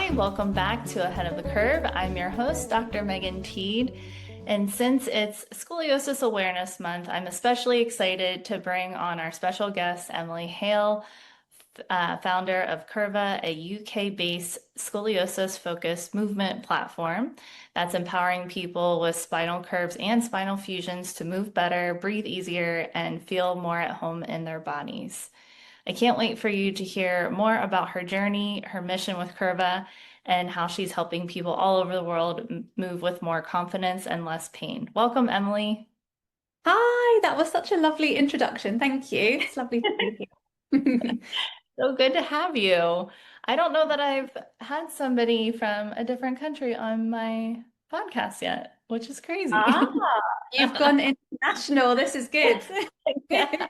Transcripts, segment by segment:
Hi, welcome back to Ahead of the Curve. I'm your host, Dr. Megan Teed. And since it's Scoliosis Awareness Month, I'm especially excited to bring on our special guest, Emily Hale, founder of Curva, a UK-based scoliosis-focused movement platform that's empowering people with spinal curves and spinal fusions to move better, breathe easier, and feel more at home in their bodies. I can't wait for you to hear more about her journey, her mission with Curva, and how she's helping people all over the world move with more confidence and less pain. Welcome, Emily. Hi, that was such a lovely introduction. Thank you. It's lovely to be here. So good to have you. I don't know that I've had somebody from a different country on my podcast yet, which is crazy. Ah, you've gone international. This is good. Yeah.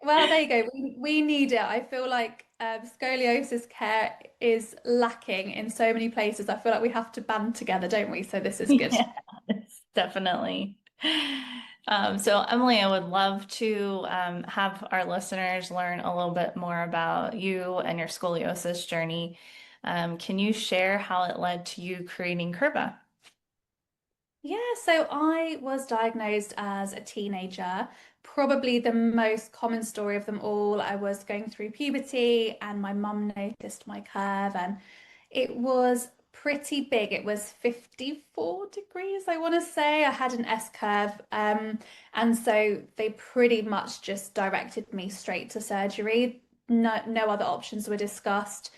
Well, there you go. We need it. I feel like scoliosis care is lacking in so many places. I feel like we have to band together, don't we? So this is good. Yes, definitely. So Emily, I would love to have our listeners learn a little bit more about you and your scoliosis journey. Can you share how it led to you creating Curva? Yeah, so I was diagnosed as a teenager. Probably the most common story of them all. I was going through puberty and my mum noticed my curve and it was pretty big. It was 54 degrees, I want to say. I had an S curve. And so they pretty much just directed me straight to surgery. No other options were discussed.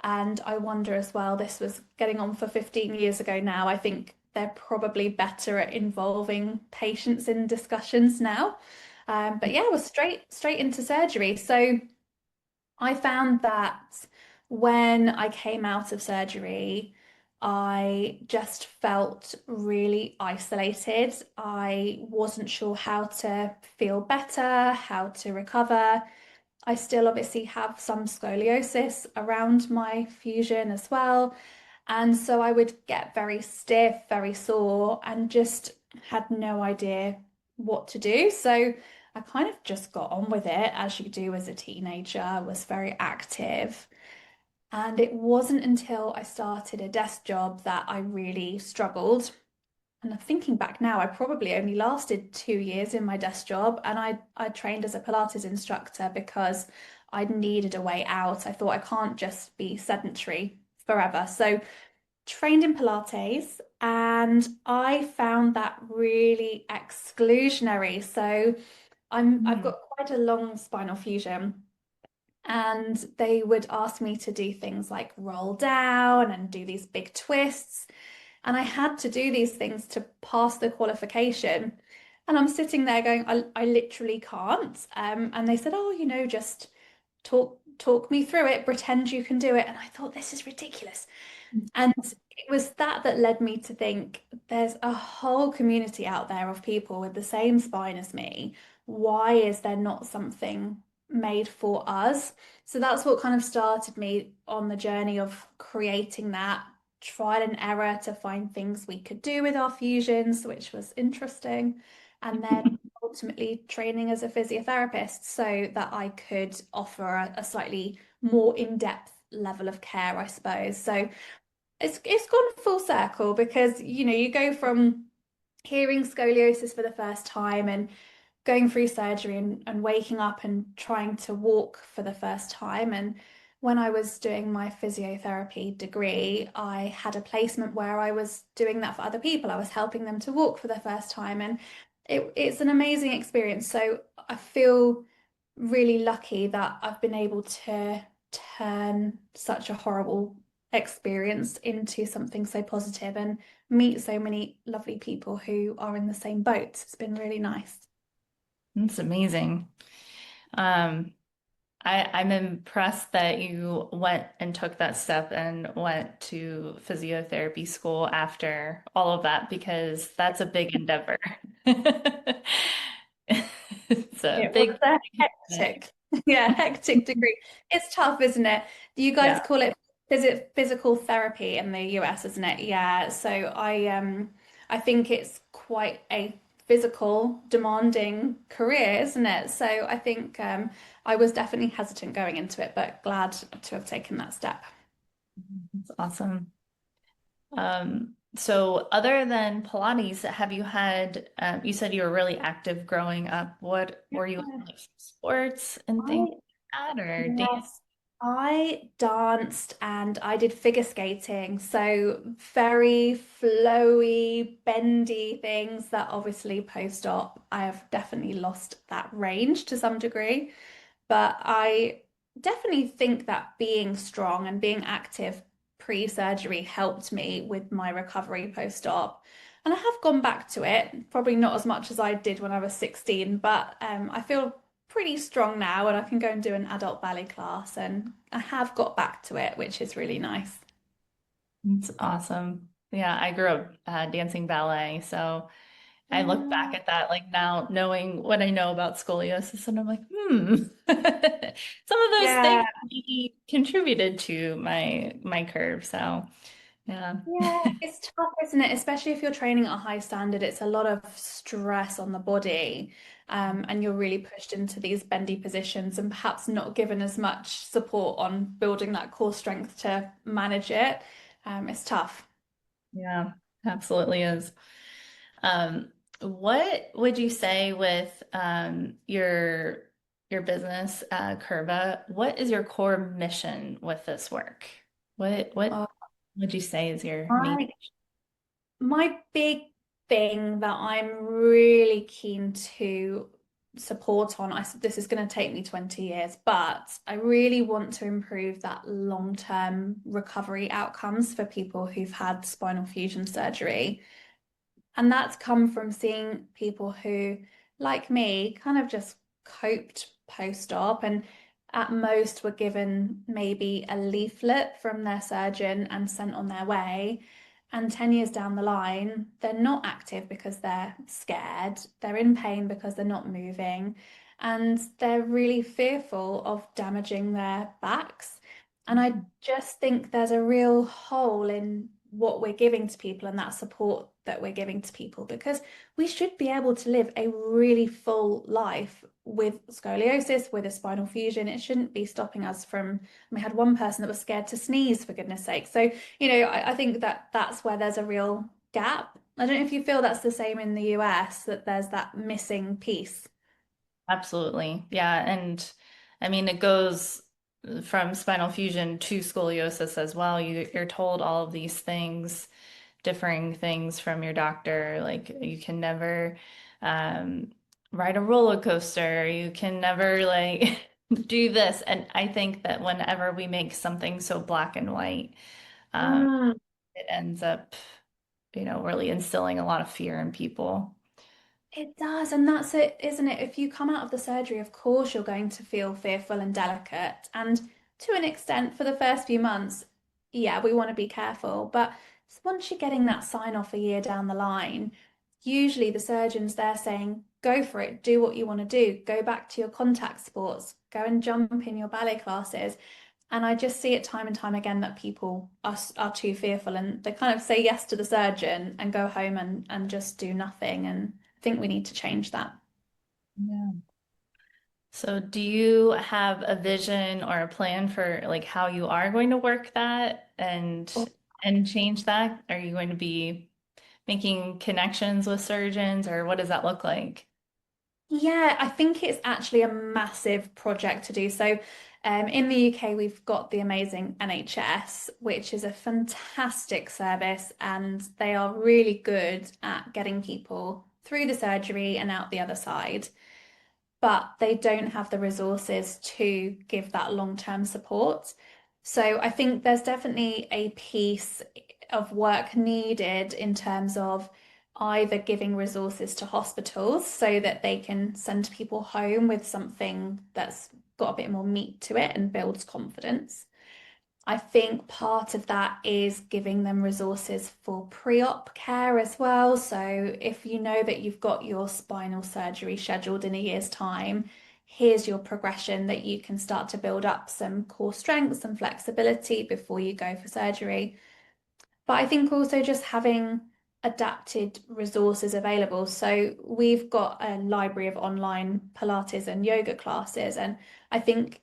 And I wonder as well, this was getting on for 15 years ago now. I think they're probably better at involving patients in discussions now. But yeah, we're straight into surgery. So I found that when I came out of surgery, I just felt really isolated. I wasn't sure how to feel better, how to recover. I still obviously have some scoliosis around my fusion as well. And so I would get very stiff, very sore, and just had no idea what to do. So I kind of just got on with it as you do as a teenager. I was very active. And it wasn't until I started a desk job that I really struggled. And I'm thinking back now, I probably only lasted 2 years in my desk job, and I trained as a Pilates instructor because I needed a way out. I thought I can't just be sedentary forever. So trained in Pilates, and I found that really exclusionary. So I've Mm. got quite a long spinal fusion. And they would ask me to do things like roll down and do these big twists. And I had to do these things to pass the qualification. And I'm sitting there going, I literally can't. And they said, oh, just talk me through it, pretend you can do it. And I thought, this is ridiculous. And it was that led me to think there's a whole community out there of people with the same spine as me. Why is there not something made for us? So that's what kind of started me on the journey of creating that trial and error to find things we could do with our fusions, which was interesting. And then ultimately training as a physiotherapist so that I could offer a slightly more in-depth level of care, I suppose. So it's gone full circle because you go from hearing scoliosis for the first time and going through surgery and waking up and trying to walk for the first time. And when I was doing my physiotherapy degree, I had a placement where I was doing that for other people. I was helping them to walk for the first time, and it's an amazing experience. So I feel really lucky that I've been able to turn such a horrible experience into something so positive and meet so many lovely people who are in the same boat. It's been really nice. That's amazing. Um, I'm impressed that you went and took that step and went to physiotherapy school after all of that because that's a big endeavor. It's a It was big, a big hectic, yeah, hectic degree. It's tough, isn't it? You guys yeah. call it physical therapy in the US, isn't it? Yeah. So I think it's quite a physical demanding career, isn't it? So I think I was definitely hesitant going into it, but glad to have taken that step. That's awesome. So other than Pilates, have you had, you said you were really active growing up. What were you in, like sports and things I like that or dance? Yes, I danced and I did figure skating. So very flowy, bendy things that obviously post-op, I have definitely lost that range to some degree. But I definitely think that being strong and being active pre-surgery helped me with my recovery post-op. And I have gone back to it, probably not as much as I did when I was 16, but I feel pretty strong now and I can go and do an adult ballet class and I have got back to it, which is really nice. It's awesome. Yeah, I grew up dancing ballet, so I look back Yeah. at that like now knowing what I know about scoliosis and I'm like, hmm. Some of those Yeah. things maybe contributed to my curve. So yeah. Yeah, it's tough, isn't it? Especially if you're training at a high standard, it's a lot of stress on the body, and you're really pushed into these bendy positions and perhaps not given as much support on building that core strength to manage it. It's tough. Yeah, absolutely is. What would you say with your business, Curva? What is your core mission with this work? What Uh, would you say is your main? my my big thing that I'm really keen to support on, this is going to take me 20 years, but I really want to improve that long-term recovery outcomes for people who've had spinal fusion surgery. And that's come from seeing people who, like me, kind of just coped post-op and at most were given maybe a leaflet from their surgeon and sent on their way. And 10 years down the line, they're not active because they're scared, they're in pain because they're not moving, and they're really fearful of damaging their backs. And I just think there's a real hole in what we're giving to people and that support that we're giving to people because we should be able to live a really full life with scoliosis, with a spinal fusion. It shouldn't be stopping us from. We had one person that was scared to sneeze, for goodness sake. So, I think that that's where there's a real gap. I don't know if you feel that's the same in the US, that there's that missing piece. Absolutely. Yeah. And I mean, it goes from spinal fusion to scoliosis as well. You're told all of these things, differing things from your doctor. Like you can never um, ride a roller coaster. You can never like do this. And I think that whenever we make something so black and white, um, Mm. it ends up, really instilling a lot of fear in people. It does, and that's it, isn't it? If you come out of the surgery, of course you're going to feel fearful and delicate. And to an extent, for the first few months, yeah, we want to be careful. But once you're getting that sign off a year down the line, usually the surgeon's there saying, go for it, do what you want to do, go back to your contact sports, go and jump in your ballet classes. And I just see it time and time again that people are too fearful and they kind of say yes to the surgeon and go home and just do nothing. And I think we need to change that. Yeah. So do you have a vision or a plan for like how you are going to work that and change that? Are you going to be making connections with surgeons or what does that look like? Yeah, I think it's actually a massive project to do. So, in the UK, we've got the amazing NHS, which is a fantastic service, and they are really good at getting people through the surgery and out the other side. But they don't have the resources to give that long-term support. So I think there's definitely a piece of work needed in terms of either giving resources to hospitals so that they can send people home with something that's got a bit more meat to it and builds confidence. I think part of that is giving them resources for pre-op care as well. So if you know that you've got your spinal surgery scheduled in a year's time, here's your progression that you can start to build up some core strength, some flexibility before you go for surgery. But I think also just having adapted resources available. So we've got a library of online Pilates and yoga classes, and I think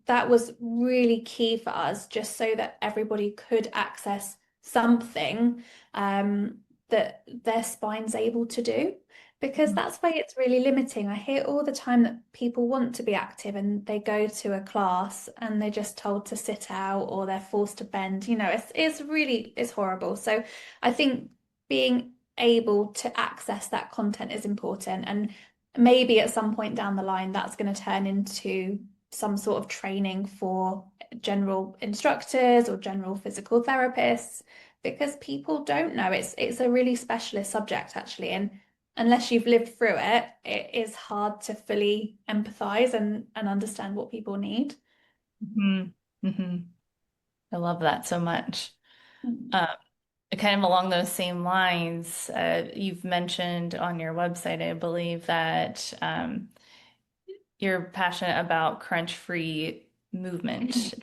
that was really key for us, just so that everybody could access something that their spine's able to do. Because that's why it's really limiting. I hear all the time that people want to be active and they go to a class and they're just told to sit out or they're forced to bend. It's really it's horrible. So I think being able to access that content is important. And maybe at some point down the line, that's going to turn into some sort of training for general instructors or general physical therapists because people don't know. It's a really specialist subject actually, and unless you've lived through it, it is hard to fully empathize and understand what people need. Mhm. Mhm. I love that so much. Uh, Kind of along those same lines, you've mentioned on your website, I believe, that you're passionate about crunch-free movement.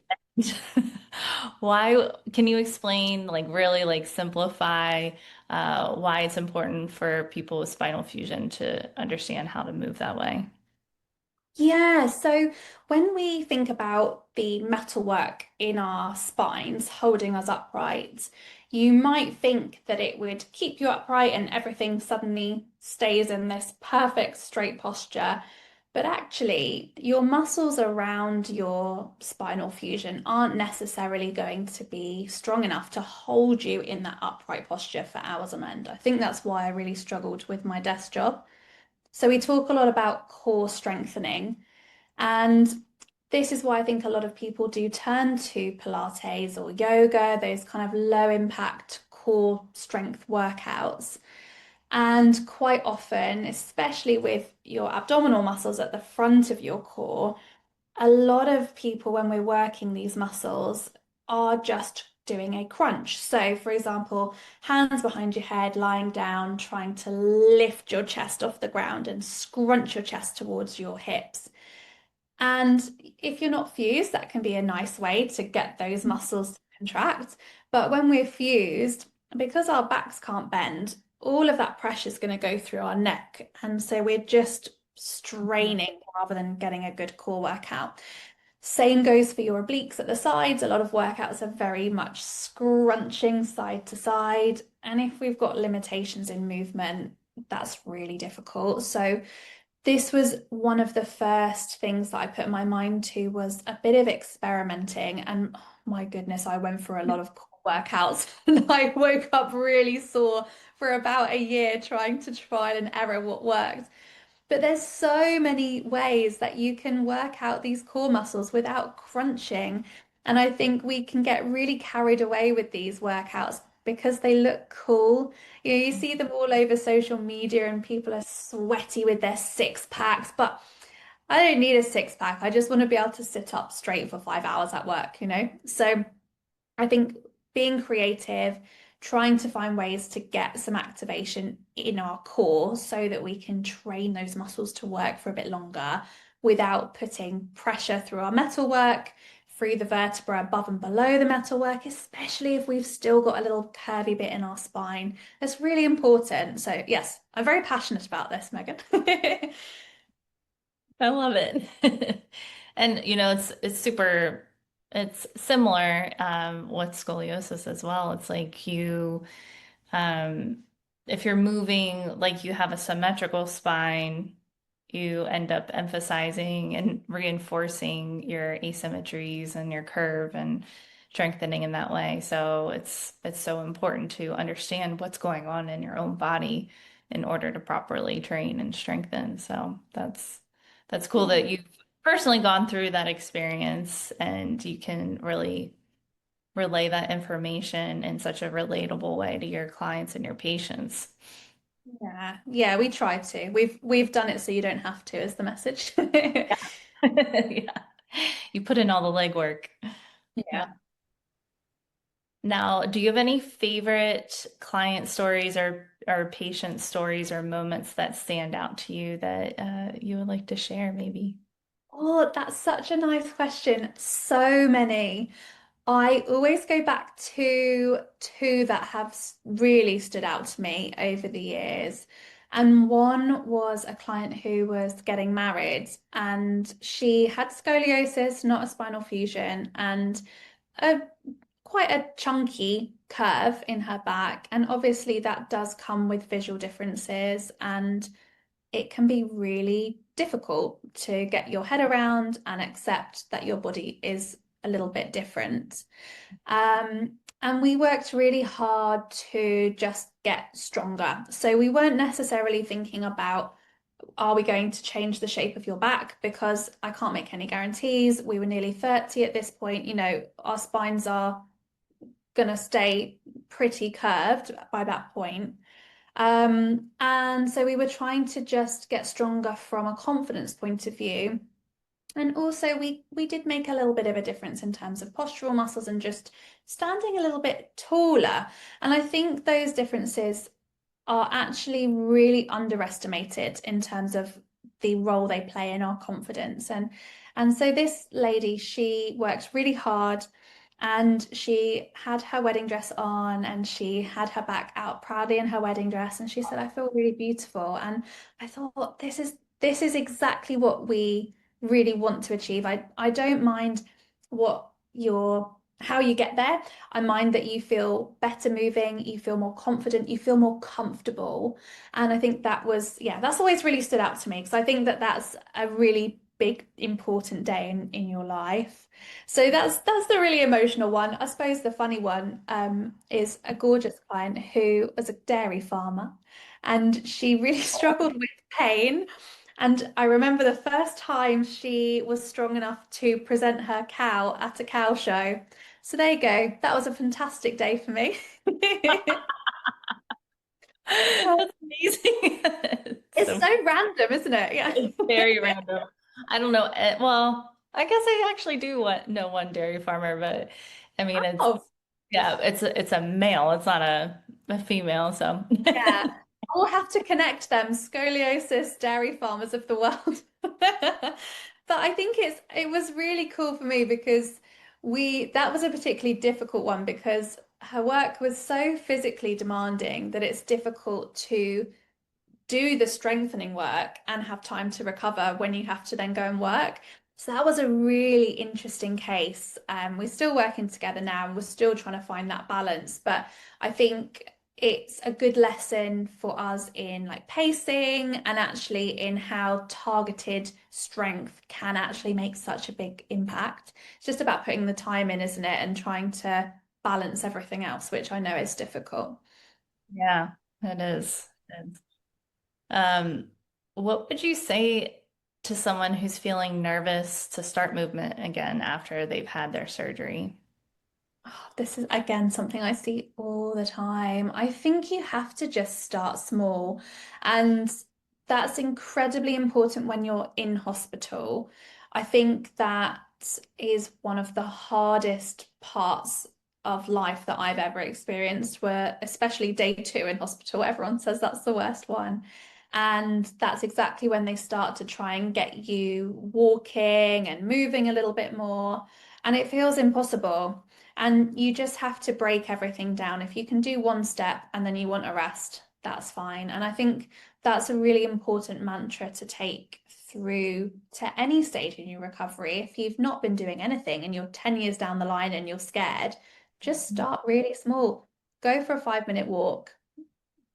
Why, can you explain, like really like simplify why it's important for people with spinal fusion to understand how to move that way? Yeah, so when we think about the metalwork in our spines holding us upright, you might think that it would keep you upright and everything suddenly stays in this perfect straight posture. But actually, your muscles around your spinal fusion aren't necessarily going to be strong enough to hold you in that upright posture for hours on end. I think that's why I really struggled with my desk job. So we talk a lot about core strengthening. And this is why I think a lot of people do turn to Pilates or yoga, those kind of low impact core strength workouts. And quite often, especially with your abdominal muscles at the front of your core, a lot of people, when we're working these muscles, are just doing a crunch. So, for example, hands behind your head, lying down, trying to lift your chest off the ground and scrunch your chest towards your hips. And if you're not fused, that can be a nice way to get those muscles to contract. But when we're fused, because our backs can't bend, all of that pressure is going to go through our neck. And so we're just straining rather than getting a good core workout. Same goes for your obliques at the sides. A lot of workouts are very much scrunching side to side. And if we've got limitations in movement, that's really difficult. So this was one of the first things that I put my mind to was a bit of experimenting. And oh my goodness, I went for a lot of core workouts and I woke up really sore for about a year trying to trial and error what worked. But there's so many ways that you can work out these core muscles without crunching. And I think we can get really carried away with these workouts because they look cool. You see them all over social media and people are sweaty with their six packs, but I don't need a six pack. I just want to be able to sit up straight for 5 hours at work. So I think being creative, trying to find ways to get some activation in our core so that we can train those muscles to work for a bit longer without putting pressure through our metalwork, through the vertebra above and below the metalwork, especially if we've still got a little curvy bit in our spine. That's really important. So, yes, I'm very passionate about this, Megan. I love it. And it's super it's similar with scoliosis as well. It's like um if you're moving like you have a symmetrical spine, you end up emphasizing and reinforcing your asymmetries and your curve and strengthening in that way. So it's so important to understand what's going on in your own body in order to properly train and strengthen. So that's cool that you've personally gone through that experience and you can really relay that information in such a relatable way to your clients and your patients. Yeah, yeah, we try to. We've done it so you don't have to, is the message. Yeah. You put in all the legwork. Yeah. Yeah. Now, do you have any favorite client stories or patient stories or moments that stand out to you that you would like to share, maybe? Oh, that's such a nice question. So many. I always go back to two that have really stood out to me over the years. And one was a client who was getting married, and she had scoliosis, not a spinal fusion, and a quite a chunky curve in her back. And obviously, that does come with visual differences, and it can be really difficult to get your head around and accept that your body is a little bit different. And we worked really hard to just get stronger. So we weren't necessarily thinking about, are we going to change the shape of your back? Because I can't make any guarantees. We were nearly 30 at this point. Our spines are going to stay pretty curved by that point. And so we were trying to just get stronger from a confidence point of view. And also we did make a little bit of a difference in terms of postural muscles and just standing a little bit taller. And I think those differences are actually really underestimated in terms of the role they play in our confidence. And so this lady, she worked really hard, and she had her wedding dress on, and she had her back out proudly in her wedding dress, and she said, I feel really beautiful. And I thought, this is exactly what we really want to achieve. I don't mind what your how you get there. I mind that you feel better moving, you feel more confident, you feel more comfortable. And I think yeah, that's always really stood out to me, because I think that that's a really big, important day in your life. So that's the really emotional one. I suppose the funny one is a gorgeous client who was a dairy farmer, and she really struggled with pain. And I remember the first time she was strong enough to present her cow at a cow show. So there you go. That was a fantastic day for me. That's amazing. It's So so random, isn't it? Yeah. it's very random. I don't know. Well, I guess I actually do know one dairy farmer, but I mean, Oh, yeah, it's a male. It's not a female. So yeah. We'll have to connect them, scoliosis dairy farmers of the world. But I think it was really cool for me, because that was a particularly difficult one, because her work was so physically demanding that it's difficult to do the strengthening work and have time to recover when you have to then go and work. So that was a really interesting case. We're still working together now, and we're still trying to find that balance. But I think it's a good lesson for us in like pacing, and actually in how targeted strength can actually make such a big impact. It's just about putting the time in, isn't it? And trying to balance everything else, which I know is difficult. yeah, it is. Um, what would you say to someone who's feeling nervous to start movement again after they've had their surgery? Oh, this is again something I see all the time. I think you have to just start small, and that's incredibly important when you're in hospital. I think that is one of the hardest parts of life that I've ever experienced, where especially day two in hospital, everyone says that's the worst one. And that's exactly when they start to try and get you walking and moving a little bit more. And it feels impossible. And you just have to break everything down. If you can do one step and then you want a rest, that's fine. And I think that's a really important mantra to take through to any stage in your recovery. If you've not been doing anything and you're 10 years down the line and you're scared, just start really small. Go for a 5-minute walk,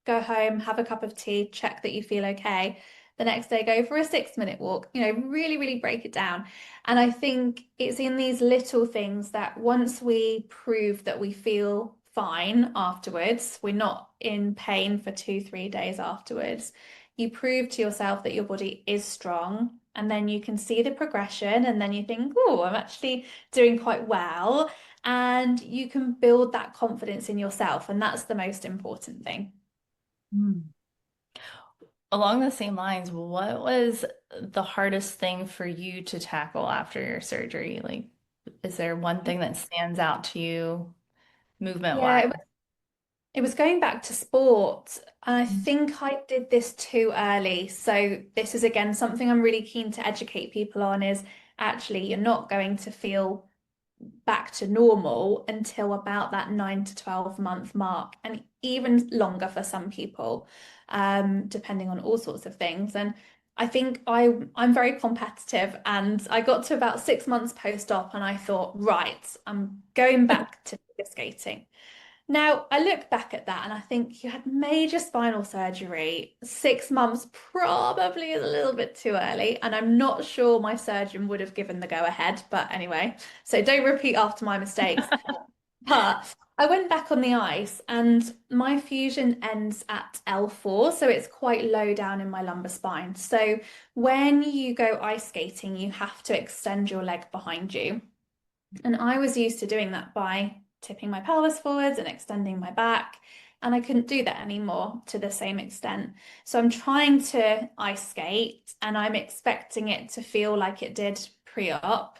go home, have a cup of tea, check that you feel okay. The next day, go for a 6-minute walk. Really, really break it down. And I think it's in these little things that once we prove that we feel fine afterwards, we're not in pain for 2, 3 days afterwards, you prove to yourself that your body is strong. And then you can see the progression, and then you think, oh, I'm actually doing quite well. And you can build that confidence in yourself. And that's the most important thing. Hmm. Along the same lines, what was the hardest thing for you to tackle after your surgery? Like, is there one thing that stands out to you movement Yeah, wise? it was going back to sport. I think I did this too early. So this is again something I'm really keen to educate people on, is actually you're not going to feel back to normal until about that 9 to 12 month mark, and even longer for some people, depending on all sorts of things. And I think I'm very competitive, and I got to about 6 months post-op and I thought, right, I'm going back to figure skating. Now, I look back at that and I think you had major spinal surgery. 6 months probably is a little bit too early, and I'm not sure my surgeon would have given the go ahead. But anyway, so don't repeat after my mistakes. But I went back on the ice, and my fusion ends at L4, so it's quite low down in my lumbar spine. So when you go ice skating, you have to extend your leg behind you. And I was used to doing that by tipping my pelvis forwards and extending my back. And I couldn't do that anymore to the same extent. So I'm trying to ice skate and I'm expecting it to feel like it did pre-op,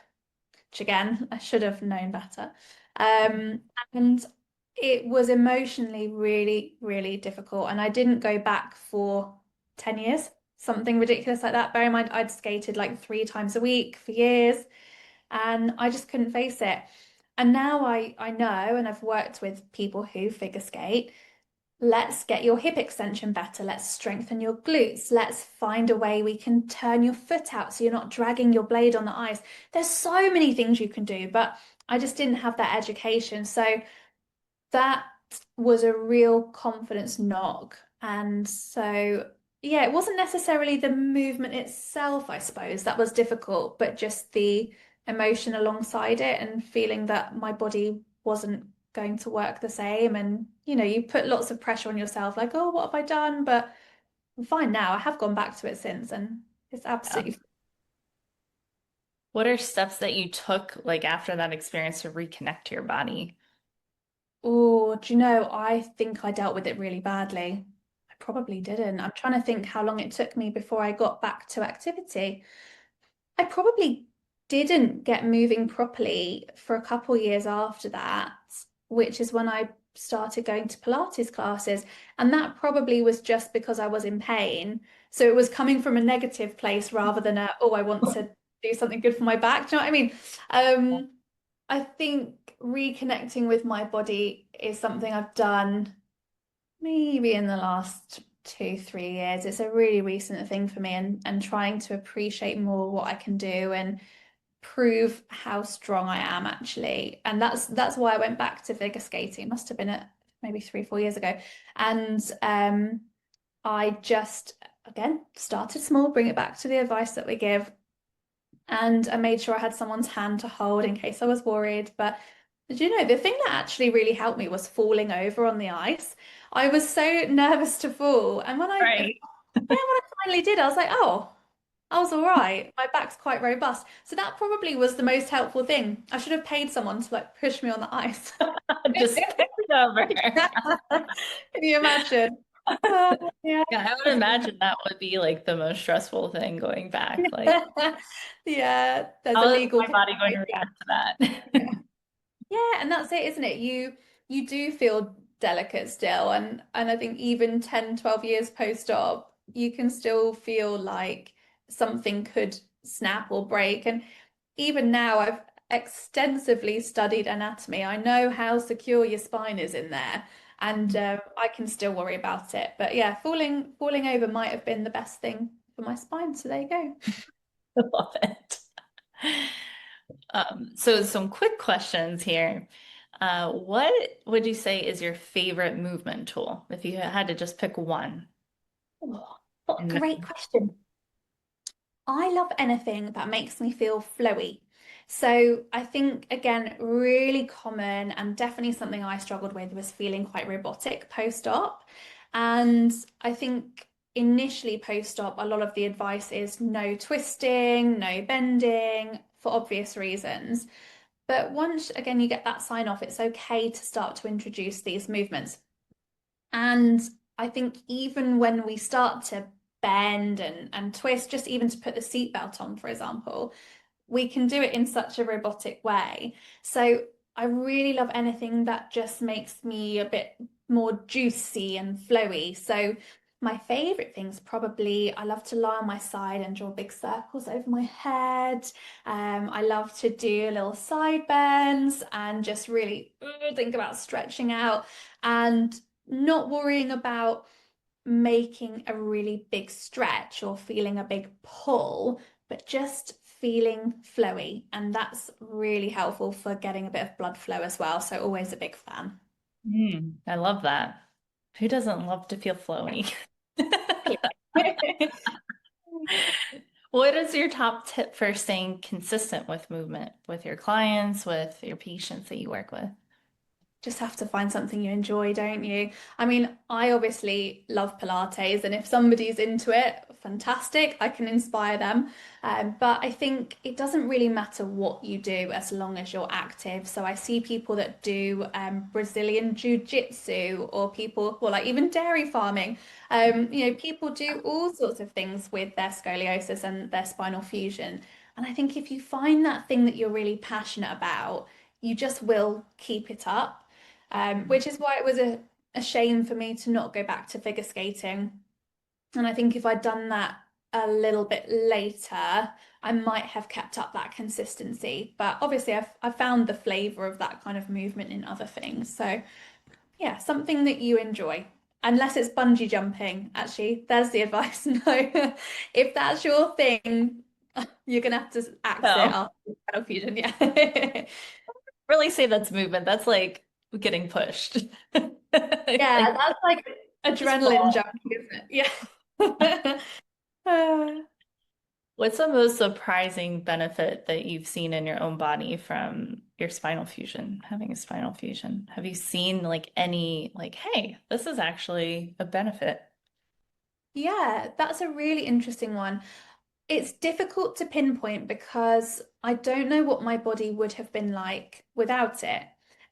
which again, I should have known better. Um, and it was emotionally really, really difficult. And I didn't go back for 10 years, something ridiculous like that. Bear in mind, I'd skated like 3 times a week for years and I just couldn't face it. And now I know, and I've worked with people who figure skate. Let's get your hip extension better. Let's strengthen your glutes. Let's find a way we can turn your foot out so you're not dragging your blade on the ice. There's so many things you can do, but I just didn't have that education. So that was a real confidence knock. And so, yeah, it wasn't necessarily the movement itself, I suppose, that was difficult, but just the emotion alongside it and feeling that my body wasn't going to work the same. And, you put lots of pressure on yourself, like, oh, what have I done? But I'm fine now. I have gone back to it since, and it's Yeah. absolutely. What are steps that you took like after that experience to reconnect to your body? Oh, do you know, I think I dealt with it really badly. I probably didn't. I'm trying to think how long it took me before I got back to activity. I probably didn't get moving properly for a couple years after that, which is when I started going to Pilates classes. And that probably was just because I was in pain. So it was coming from a negative place rather than oh, I want to do something good for my back. Do you know what I mean? I think reconnecting with my body is something I've done maybe in the last 2, 3 years. It's a really recent thing for me, and trying to appreciate more what I can do and prove how strong I am actually. And that's why I went back to figure skating. Must have been maybe 3, 4 years ago. And I just again started small, bring it back to the advice that we give. And I made sure I had someone's hand to hold in case I was worried. But the thing that actually really helped me was falling over on the ice. I was so nervous to fall. And Right. when I finally did, I was like, oh, I was all right. My back's quite robust. So that probably was the most helpful thing. I should have paid someone to like push me on the ice. Just pick it over. Can you imagine? Oh, yeah. Yeah, I would imagine that would be like the most stressful thing going back. Like, Yeah, there's a how is legal my body going to penalty. react to that? Yeah, and that's it, isn't it? You do feel delicate still, and I think even 10, 12 years post-op, you can still feel like something could snap or break. And even now, I've extensively studied anatomy. I know how secure your spine is in there, and I can still worry about it. But yeah, falling over might have been the best thing for my spine. So there you go. I love it. So some quick questions here. What would you say is your favorite movement tool if you had to just pick one? Oh, And great question. I love anything that makes me feel flowy. So I think, again, really common and definitely something I struggled with was feeling quite robotic post-op. And I think initially post-op, a lot of the advice is no twisting, no bending for obvious reasons. But once, again, you get that sign off, it's okay to start to introduce these movements. And I think even when we start to bend and twist, just even to put the seatbelt on, for example, we can do it in such a robotic way. So I really love anything that just makes me a bit more juicy and flowy. So My favorite things probably I love to lie on my side and draw big circles over my head. I love to do little side bends and just really think about stretching out and not worrying about making a really big stretch or feeling a big pull, but just feeling flowy. And that's really helpful for getting a bit of blood flow as well. So always a big fan. I love that. Who doesn't love to feel flowy? What is your top tip for staying consistent with movement with your clients, with your patients that you work with? Just have to find something you enjoy, don't you? I mean, I obviously love Pilates, and if somebody's into it, fantastic, I can inspire them. But I think it doesn't really matter what you do as long as you're active. So I see people that do Brazilian jiu-jitsu, or people, well, like even dairy farming. People do all sorts of things with their scoliosis and their spinal fusion. And I think if you find that thing that you're really passionate about, you just will keep it up, which is why it was a shame for me to not go back to figure skating. And I think if I'd done that a little bit later, I might have kept up that consistency. But obviously, I've found the flavor of that kind of movement in other things. So yeah, something that you enjoy. Unless it's bungee jumping, actually, there's the advice. No, if that's your thing, you're gonna have to axe it No, after Battle Fusion. Yeah. really say that's movement. That's like getting pushed. Yeah, Like that's like just adrenaline fall. junkie, isn't it? Yeah. Uh, What's the most surprising benefit that you've seen in your own body from your spinal fusion, having a spinal fusion? Have you seen like any, like, hey, this is actually a benefit? yeah, that's a really interesting one. It's difficult to pinpoint because I don't know what my body would have been like without it.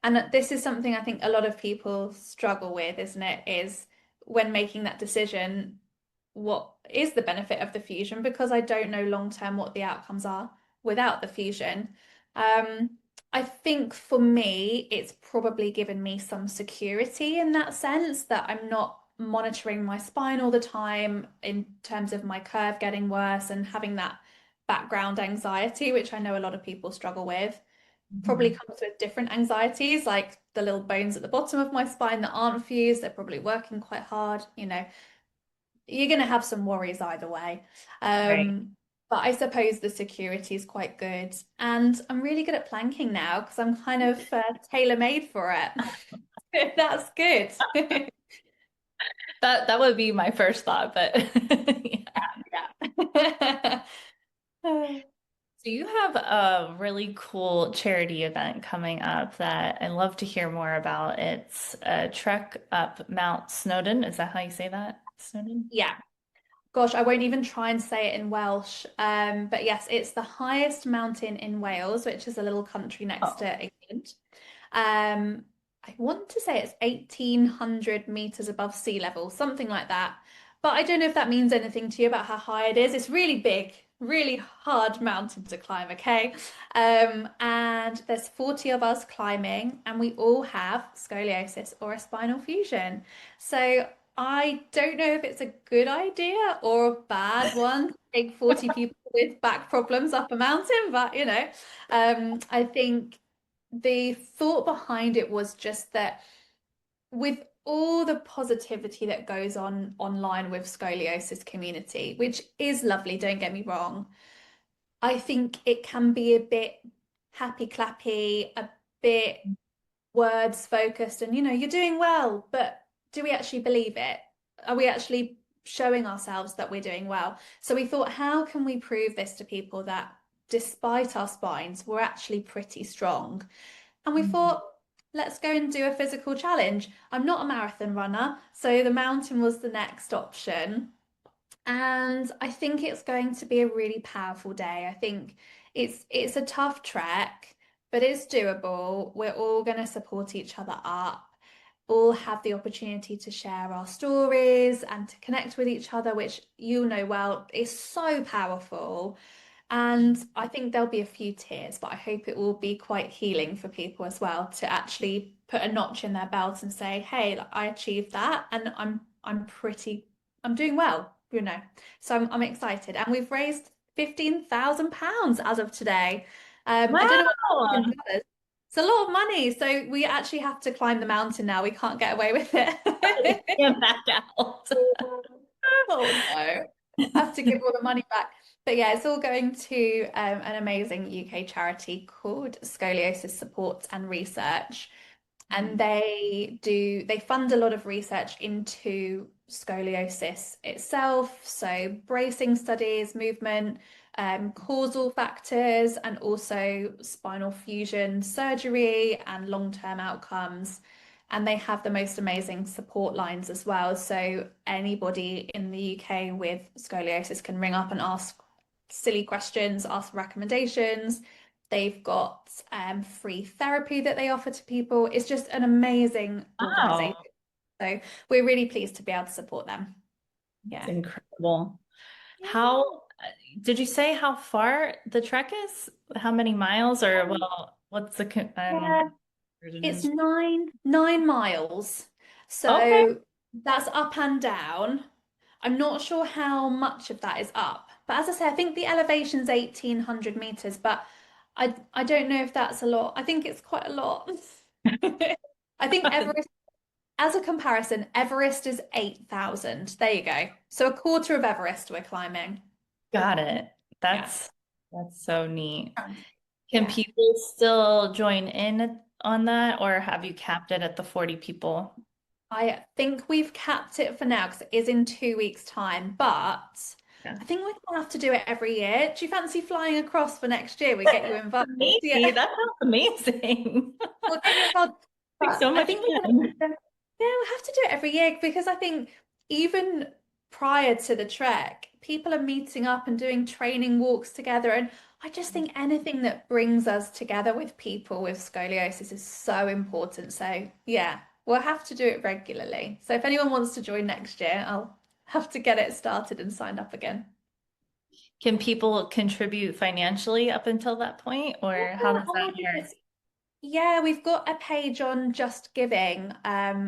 And this is something I think a lot of people struggle with, isn't it? Is when making that decision, what is the benefit of the fusion? Because I don't know long term what the outcomes are without the fusion. Um, I think for me, it's probably given me some security in that sense that I'm not monitoring my spine all the time in terms of my curve getting worse and having that background anxiety, which I know a lot of people struggle with. Probably Mhm. comes with different anxieties, like the little bones at the bottom of my spine that aren't fused, they're probably working quite hard. You're going to have some worries either way. Right. But I suppose the security is quite good. And I'm really good at planking now because I'm kind of tailor-made for it. That's good. That would be my first thought, but yeah. Yeah. So you have a really cool charity event coming up that I'd love to hear more about. It's a trek up Mount Snowdon. Is that how you say that? Snowdon? Yeah. Gosh, I won't even try and say it in Welsh. But yes, it's the highest mountain in Wales, which is a little country next Oh, to England. Um, I want to say it's 1,800 meters above sea level, something like that. But I don't know if that means anything to you about how high it is. It's really big, really hard mountain to climb, okay? And there's 40 of us climbing, and we all have scoliosis or a spinal fusion. So I don't know if it's a good idea or a bad one to take 40 people with back problems up a mountain, but I think the thought behind it was just that with all the positivity that goes on online with scoliosis community, which is lovely, don't get me wrong, I think it can be a bit happy clappy, a bit words focused, and you're doing well, but do we actually believe it? Are we actually showing ourselves that we're doing well? So we thought, how can we prove this to people that despite our spines, we're actually pretty strong? And we mhm. thought, let's go and do a physical challenge. I'm not a marathon runner, so the mountain was the next option. And I think it's going to be a really powerful day. I think it's a tough trek, but it's doable. We're all going to support each other up, all have the opportunity to share our stories and to connect with each other, which you know well is so powerful. And I think there'll be a few tears, but I hope it will be quite healing for people as well to actually put a notch in their belt and say, "Hey, like, I achieved that, and I'm I'm doing well, you know. So I'm excited. And we've raised £15,000 as of today. I don't know what Wow. in dollars. It's a lot of money. So we actually have to climb the mountain now. We can't get away with it. Can't back out. Oh no. Have to give all the money back. But yeah, it's all going to an amazing UK charity called Scoliosis Support and Research. And they fund a lot of research into scoliosis itself, so bracing studies, movement, causal factors, and also spinal fusion surgery and long-term outcomes. And they have the most amazing support lines as well. So anybody in the UK with scoliosis can ring up and ask silly questions, ask recommendations. They've got free therapy that they offer to people. It's just an amazing organization. Wow. So we're really pleased to be able to support them. It's Yeah. incredible. Yeah. How did you say how far the trek is? How many miles or well, what's the I don't know Yeah. what it It's is. nine miles. Okay. So that's up and down. I'm not sure how much of that is up. But as I say, I think the elevation's 1,800 meters, but I don't know if that's a lot. I think it's quite a lot. I think Everest, as a comparison, Everest is 8,000. There you go. So a quarter of Everest we're climbing. Got it. Yeah. That's so neat. Can Yeah. people still join in on that, or have you capped it at the 40 people? I think we've capped it for now because it is in 2 weeks' time, but Yeah. I think we're gonna have to do it every year. Do you fancy flying across for next year? We get you involved. Maybe Yeah, that sounds amazing. we'll get you involved. Makes But so I much think we're gonna fun. yeah, we'll have to do it every year because I think even prior to the trek, people are meeting up and doing training walks together. And I just think anything that brings us together with people with scoliosis is so important. So yeah, we'll have to do it regularly. So if anyone wants to join next year, I'll have to get it started and signed up again. Can people contribute financially up until that point, Yeah, or how does oh that my work? goodness. Yeah, we've got a page on Just Giving,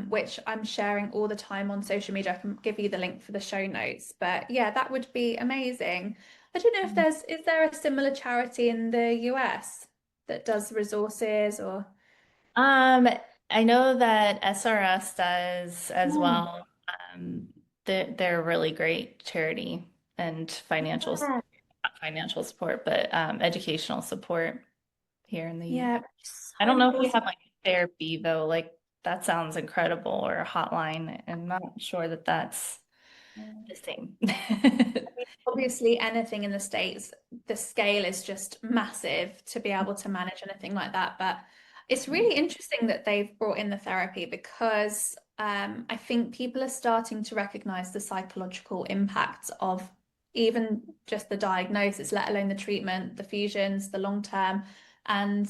which I'm sharing all the time on social media. I can give you the link for the show notes. But yeah, that would be amazing. I don't know if is there a similar charity in the US that does resources or Um, I know that SRS does as Mm. well. They're a really great charity and Yeah. not financial support, but educational support here in the U. Yeah, it's I so don't know if we important. have like therapy though. Like that sounds incredible or a hotline. I'm not sure that that's the same. Obviously, anything in the States, the scale is just massive to be able to manage anything like that. But it's really interesting that they've brought in the therapy because I think people are starting to recognize the psychological impacts of even just the diagnosis, let alone the treatment, the fusions, the long term. And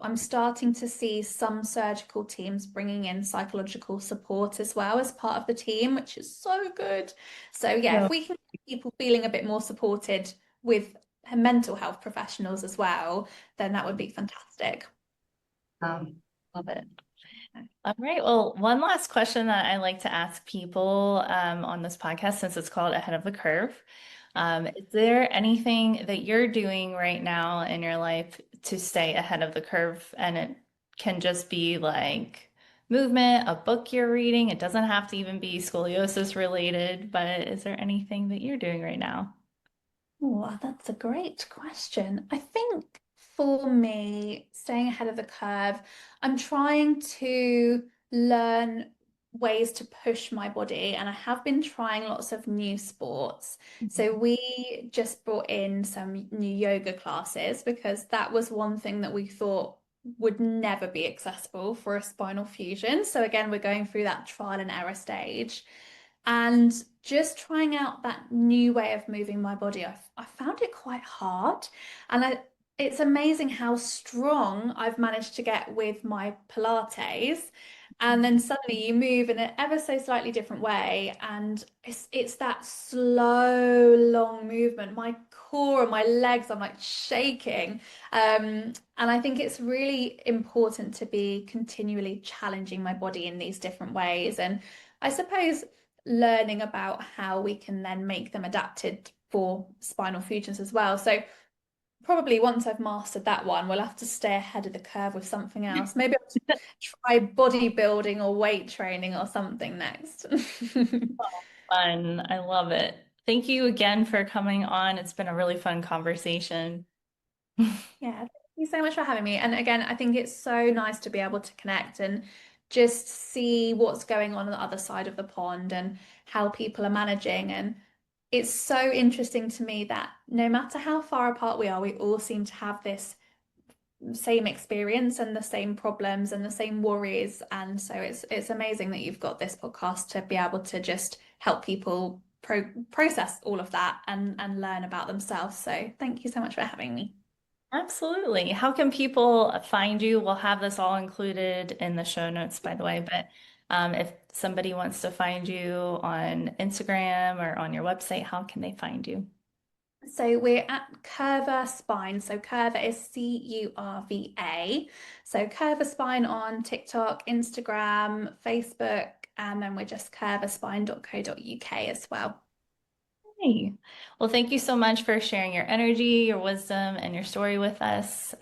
I'm starting to see some surgical teams bringing in psychological support as well as part of the team, which is so good. So, yeah, if So, we can get people feeling a bit more supported with mental health professionals as well, then that would be fantastic. love it. All right. Well, one last question that I like to ask people on this podcast, since it's called Ahead of the Curve. Is there anything that you're doing right now in your life to stay ahead of the curve? And it can just be like movement, a book you're reading. It doesn't have to even be scoliosis related, but is there anything that you're doing right now? Oh, that's a great question. I think for me, staying ahead of the curve, I'm trying to learn ways to push my body, and I have been trying lots of new sports. So we just brought in some new yoga classes because that was one thing that we thought would never be accessible for a spinal fusion. So again, we're going through that trial and error stage. And just trying out that new way of moving my body, I found it quite hard. And it's amazing how strong I've managed to get with my Pilates. And then suddenly you move in an ever so slightly different way. And it's that slow, long movement. My core and my legs, I'm like shaking. And I think it's really important to be continually challenging my body in these different ways. And I suppose learning about how we can then make them adapted for spinal fusions as well. So probably once I've mastered that one, we'll have to stay ahead of the curve with something else. Maybe I'll try bodybuilding or weight training or something next. Fun. I love it. Thank you again for coming on. It's been a really fun conversation. Yeah, thank you so much for having me. And again, I think it's so nice to be able to connect and just see what's going on the other side of the pond and how people are managing. And it's so interesting to me that no matter how far apart we are, we all seem to have this same experience and the same problems and the same worries. And so it's amazing that you've got this podcast to be able to just help people process all of that and learn about themselves. So thank you so much for having me. Absolutely. How can people find you? We'll have this all included in the show notes, by the way. But if somebody wants to find you on Instagram or on your website, how can they find you? So we're at Curva Spine. So Curva is Curva. So Curva Spine on TikTok, Instagram, Facebook, and then we're just curvaspine.co.uk as well. Hey. Well, thank you so much for sharing your energy, your wisdom, and your story with us.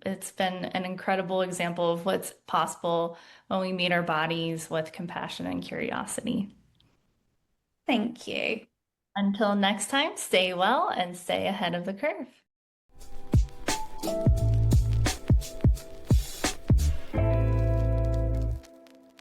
It's been an incredible example of what's possible when we meet our bodies with compassion and curiosity. Thank you. Until next time, stay well and stay ahead of the curve.